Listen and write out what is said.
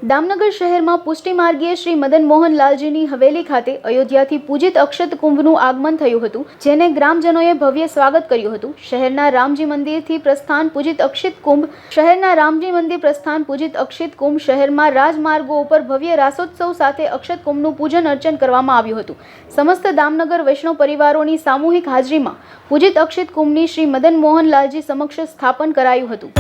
દામનગર શહેરમાં પુષ્ટિ માર્ગીય શ્રી મદન મોહન લાલજીની હવેલી ખાતે અયોધ્યાથી પૂજિત અક્ષત કુંભનું આગમન થયું હતું, જેને ગ્રામજનોએ ભવ્ય સ્વાગત કર્યું હતું। શહેરના રામજી મંદિરથી પ્રસ્થાન પૂજિત અક્ષિત કુંભ શહેરમાં રાજમાર્ગો ઉપર ભવ્ય રાસોત્સવ સાથે અક્ષત કુંભનું પૂજન અર્ચન કરવામાં આવ્યું હતું। સમસ્ત દામનગર વૈષ્ણવ પરિવારોની સામૂહિક હાજરીમાં પૂજિત અક્ષિત કુંભની શ્રી મદન મોહન લાલજી સમક્ષ સ્થાપન કરાયું હતું।